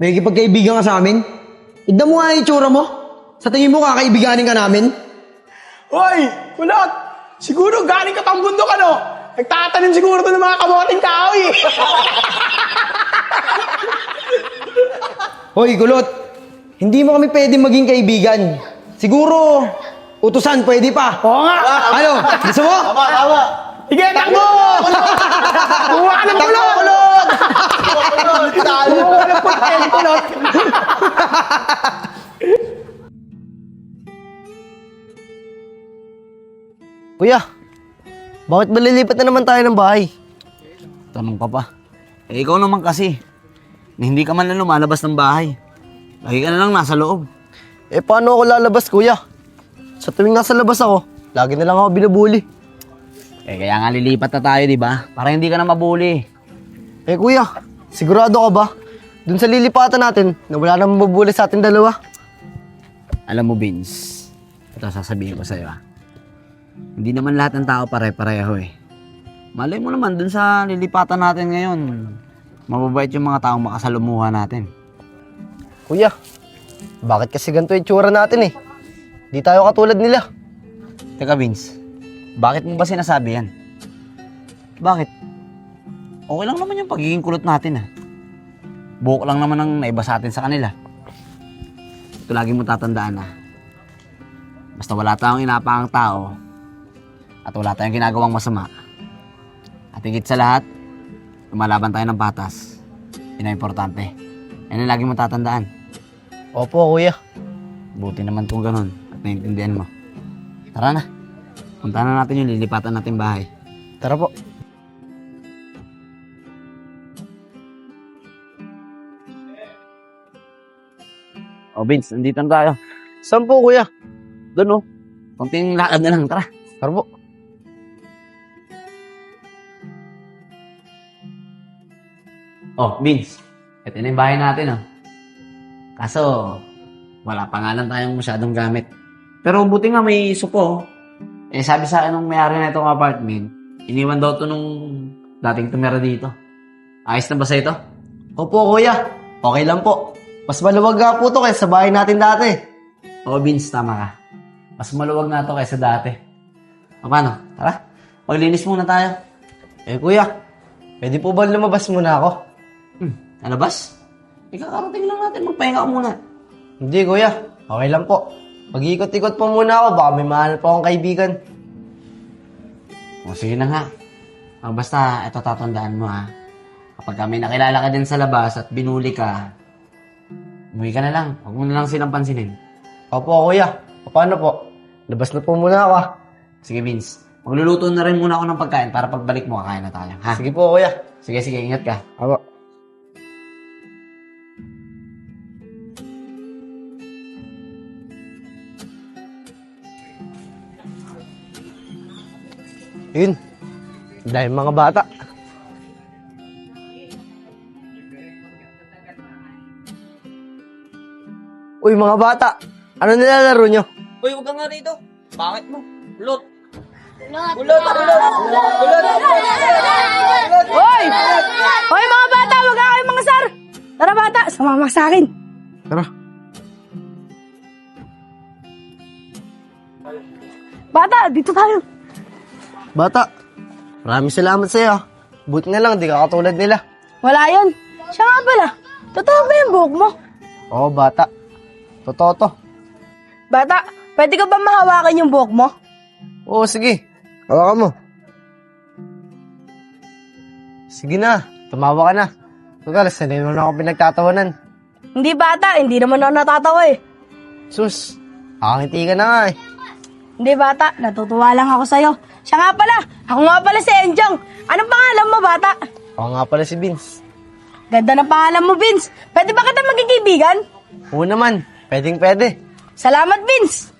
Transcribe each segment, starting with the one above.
May kipagkaibigan ka sa amin? Tignan mo nga yung itsura mo. Sa tingin mo kakaibiganin ka namin? Hoy! Kulot! Siguro galing ka pang bundok ano? Nagtatanim siguro to ng mga kamoting kahoy eh. Hoy, Kulot. Hindi mo kami pwede maging kaibigan. Siguro, utusan pwede pa. Oo nga! Ano? Gusto mo? Tama. Sige, takbo! Kuha ka ng kulot! Kulot! Kuha ka ng kulot! Kuya, bakit ba lilipat na naman tayo ng bahay? Tanong ka pa. Eh, ikaw naman kasi. Na hindi ka man lang lumalabas ng bahay. Lagi ka na lang nasa loob. Eh, paano ako lalabas, kuya? Sa tuwing nasa labas ako, lagi na lang ako binubuli. Eh, kaya nga lilipat na tayo, di ba? Para hindi ka na mabuli. Eh, kuya, sigurado ka ba? Dun sa lilipatan natin, na wala namang mabuli sa ating dalawa. Alam mo, Vince, ito sasabihin ko sa'yo, Hindi naman lahat ng tao pare-pareho eh. Malay mo naman, dun sa lilipatan natin ngayon, mababait yung mga taong makasalumuha natin. Kuya, bakit kasi ganito yung tsura natin eh? Di tayo katulad nila. Teka, Vince, bakit mo ba sinasabi yan? Bakit? Okay lang naman yung pagiging kulot natin Buhok lang naman ang naiba sa atin sa kanila. Ito lagi mo tatandaan basta wala tayong inapakang tao at wala tayong ginagawang masama. At higit sa lahat, lumalaban tayo ng patas. Yun ang importante. Yan ang lagi mo tatandaan. Opo, kuya. Buti naman kung ganun at naiintindihan mo. Tara na. Punta na natin yung lilipatan nating bahay. Tara po. O Vince, nandito na tayo. Saan po, kuya? Doon konting lakad na lang. Tara. Tara po. Oh, Vince. Ito na yung bahay natin, Kaso, wala pa nga lang tayong masyadong gamit. Pero buti nga may supo. Eh, sabi sa akin nung may-ari na itong apartment, iniwan daw to nung dating tumira dito. Ayos na ba sa ito? Opo, kuya. Okay lang po. Mas maluwag nga po to kaysa sa bahay natin dati. Oo, Vince, tama ka. Mas maluwag na to kaysa dati. O, paano? Tara, maglinis muna tayo. Eh, kuya, pwede po ba lumabas muna ako? Alabas? Ikakarating lang natin, magpahinga ka muna. Hindi, kuya. Okay lang po. Mag-iikot-ikot po muna ako. Baka may mahanap akong kaibigan. O, sige na nga. Basta, ito tatandaan mo Kapag may nakilala ka din sa labas at binuli ka, umuwi ka na lang. Huwag mo na lang silang pansinin. Opo, kuya. Paano po? Labas na po muna ako, Sige, Vince. Magluluto na rin muna ako ng pagkain para pagbalik mo, kakain na tayo, ha? Sige po, kuya. Sige, ingat ka. Apo. Yun. Dahil mga bata. Uy, mga bata. Ano nilalaro nyo? Uy, huwag ka nga rito. Bakit mo? Kulot. Hoy! Hoy mga bata, wag ka kayong mga sar! Tara bata, sumama ka sa akin. Tara. Bata, dito tayo. Bata, maraming salamat sa'yo. Buti na lang, di ka katulad nila. Wala yun. Siya nga pala. Totoo ba yung buhok mo? Oo, bata. Totoo to. Bata, pwede ka ba mahawakan yung buhok mo? Oo, sige. Hawakan mo. Sige na, tumawa ka na. Tugal, sanay mo na ako pinagtatawanan. Hindi bata, hindi naman ako natatawa eh. Sus, nakangiti ka na nga eh. Hindi bata, natutuwa lang ako sa'yo. Siya nga pala, ako nga pala si Enjong. Anong pangalan mo bata? Ako nga pala si Vince. Ganda ng pangalan mo Vince. Pwede ba kita maging kaibigan? Oo naman, pwedeng pwede. Salamat Vince.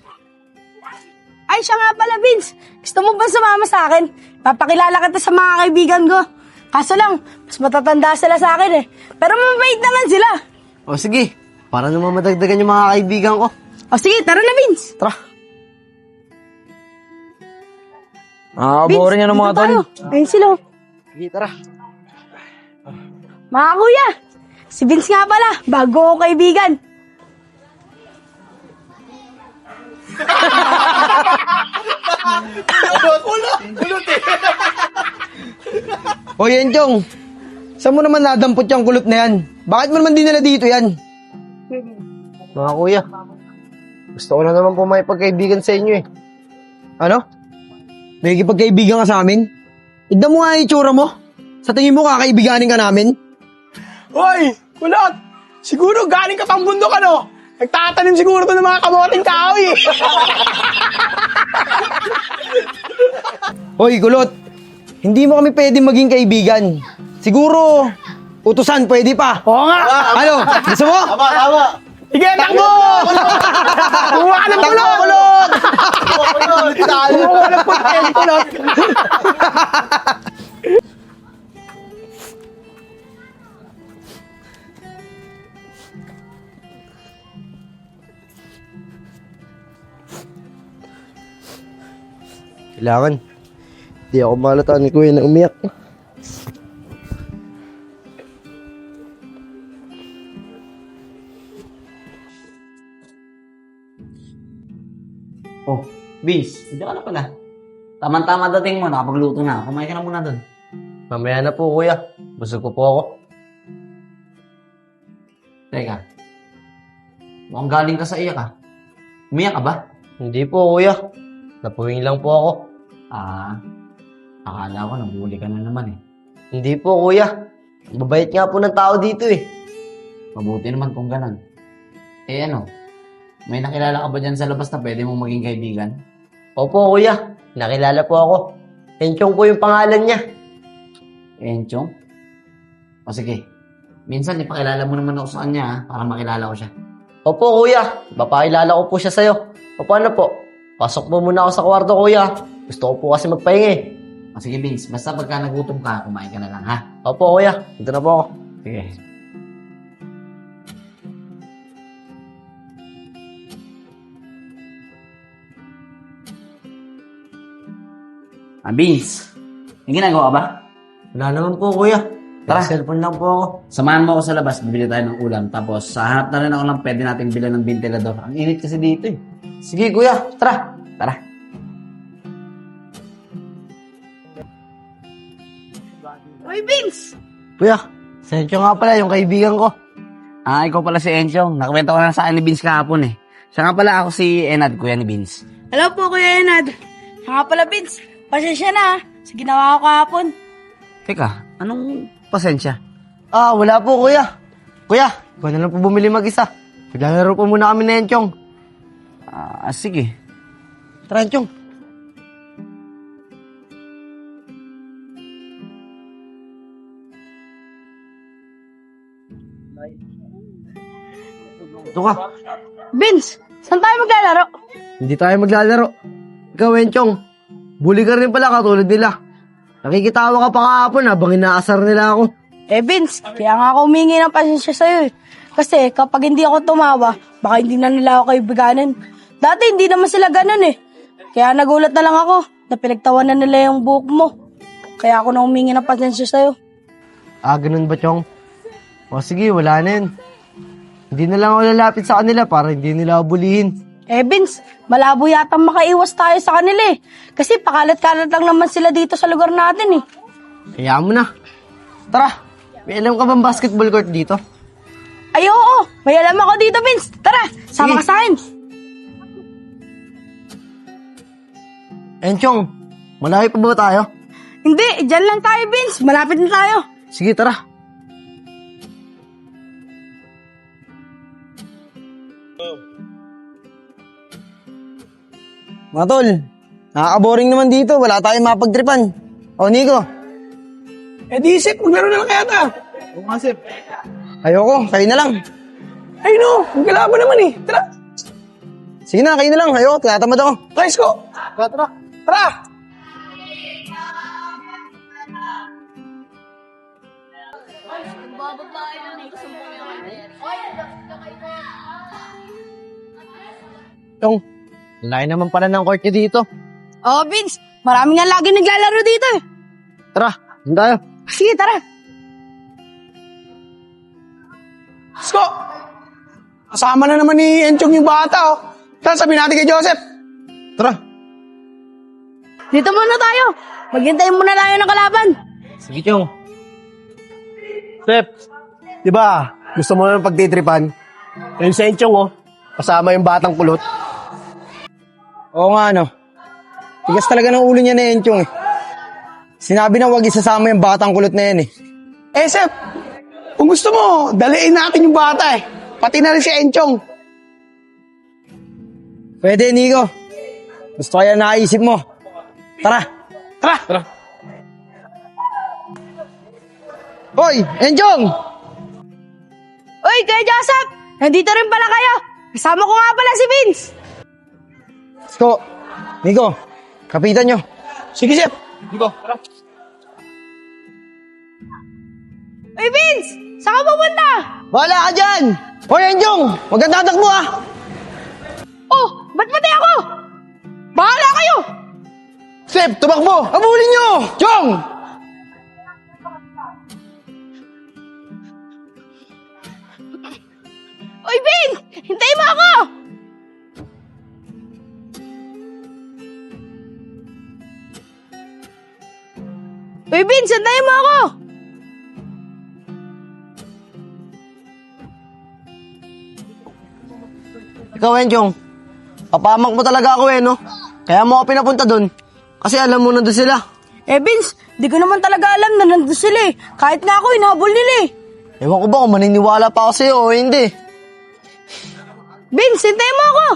Ay, siya nga pala Vince. Gusto mo ba sumama sa akin? Papakilala kita sa mga kaibigan ko. Kaso lang, mas matatanda sila sa akin eh. Pero mabait naman sila. O sige, para naman madagdagan yung mga kaibigan ko. O sige, tara na Vince. Tara. Boring yan ng mga tol. Ayun sila. Sige, tara. Mga kuya, Si Vince nga pala, bago ko kaibigan. Hoy, Enchong. Saan mo naman nadampot yung kulot na yan? Bakit mo naman dinala dito yan? Mga kuya, gusto ko na naman po may pagkaibigan sa inyo eh. Ano? May kipagkaibigan ka sa amin? Igda mo nga yung itsura mo. Sa tingin mo kakaibiganin ka namin? Hoy, kulot! Siguro galing ka pang bundok, ano? Nagtatanim siguro to ng mga kamoting kahoy eh. Hoy, kulot. Hindi mo kami pwedeng maging kaibigan. Siguro, utusan pwede pa. Oo nga! Ano? Gusto mo? Sige, takbo! Kumuha ka ng kulot! Kumuha ka ng kulot! Kailangan. Di ako malata ni kuya na umiyak. Oh, Vince, hindi ka na pala. Tama-tama dating mo, nakapagluto na. Kumain ka na muna doon. Mamaya na po kuya. Busog ko po ako. Teka. Mukhang galing ka sa iyak ah. Umiyak ka ba? Hindi po kuya. Napuwing lang po ako. Ah, akala ko nabuli ka na naman eh. Hindi po kuya. Babait nga po ng tao dito eh. Mabuti naman kung ganun. Eh ano, may nakilala ka ba dyan sa labas na pwede mong maging kaibigan? Opo kuya. Nakilala po ako. Enchong po yung pangalan niya. Enchong? O sige, minsan ipakilala mo naman ako sa kanya ha, para makilala ko siya. Opo kuya. Papakilala ko po siya sa'yo. O paano po? Pasok po muna ako sa kwarto kuya. Gusto ko po kasi magpahinga eh. O sige Vince, basta pagka nagutom ka, kumain ka na lang ha. Opo kuya. Dito na po ako. Sige. Vince, may ginagawa ka ba? Wala naman po kuya. Tara. Cellphone lang po ako. Samahan mo ako sa labas, bibili tayo ng ulam. Tapos, sa hanap na rin ako lang pwede natin bilan ng ventilador. Ang init kasi dito eh. Sige kuya. Tara. Tara. Uy, Vince! Kuya. Sencho nga pala yung kaibigan ko. Ah, ikaw pala si Enchong. Nakwento ko na sa akin ni Vince kahapon eh. Siya nga pala ako si Enad, kuya ni Vince. Hello po, Kuya Enad. Siya nga pala, Vince. Pasensya na sa ginawa ko kahapon. Teka, anong pasensya? Ah, wala po kuya. Kuya, ikaw na lang po bumili mag-isa. Maglalaro po muna kami na Enchong. Ah, sige. Tara Enchong. Ito ka. Vince, saan tayo maglalaro? Hindi tayo maglalaro. Ikaw Enchong. Bully ka rin pala katulad nila. Nakikitawa ka pa kahapon habang inaasar nila ako. Eh, Vince, kaya nga ako humingi ng pasensya sa'yo eh. Kasi kapag hindi ako tumawa, baka hindi na nila ako kaibiganin. Dati hindi naman sila ganun eh. Kaya nagulat na lang ako na pinagtawanan nila yung buhok mo. Kaya ako na humingi ng pasensya sa'yo. Ah, ganun ba, Chong? O sige, wala na yun. Hindi na lang ako lalapit sa kanila para hindi nila ako bulihin. Eh, Vince, malabo yata makaiwas tayo sa kanila eh. Kasi pakalat-kalat lang naman sila dito sa lugar natin eh. Kaya mo na. Tara, may alam ka bang basketball court dito? Ay, oo, may alam ako dito, Vince. Tara, sama ka sa akin. Enchong, malayo pa ba tayo? Hindi, dyan lang tayo, Vince. Malapit na tayo. Sige, tara. Mga tol, nakaka-boring naman dito. Wala tayong mapagtripan. O, Nico. Eh di Sip, maglaro na lang kaya ta. Oo nga Sip. Ayoko, kayo na lang. Ay no, magkalaban naman eh. Tara, Sige na, kayo na lang. Ayoko, tinatamad ako. tries ko. Tara. Tara. Chong, laki naman pala ng court niyo dito. Oo, Vince. Marami nga lagi naglalaro dito eh. Tara, doon tayo. Sige, tara. Sko, kasama na naman ni Enchong yung bata, oh. Tara, sabihin natin kay Joseph. Tara. Dito muna tayo. Maghintay muna tayo ng kalaban. Sige, Chong. Sep, di ba, gusto mo ng pagtitripan? Yung sa Enchong, oh. Kasama yung batang kulot. Oo nga, no. Tigas talaga ng ulo niya na Enchong, eh. Sinabi na wag isasama yung batang kulot na yan, eh. Eh, Sep, kung gusto mo, daliin natin yung bata, eh. Pati na rin si Enchong. Pwede, Nico. Gusto kaya naisip mo. Tara. Tara. Hoy, Enchong! Uy, Kuya Joseph! Nandito rin pala kayo. Kasama ko nga pala si Vince. Sko, Nico, kapitan nyo. Sige, Sep. Uy, Vince! Saan ka pupunta? Wala ka dyan! Hoy, Enchong! Huwag kang tatakbo, ah! Oh, ba't pati ako? Bahala kayo! Sep, tumakbo! Abulin nyo! Chong! Uy, Vince! Hintayin mo ako! Uy, Vince! Hintayin mo ako! Ikaw, Enchong, papamak mo talaga ako, no? Kaya mo ako pinapunta doon. Kasi alam mo na doon sila. Eh, Vince, di ko naman talaga alam na nandun sila eh. Kahit nga ako, hinahabol nila eh. Ewan ko ba kung maniniwala pa ako sa'yo o hindi. Vince, hintayin mo ako!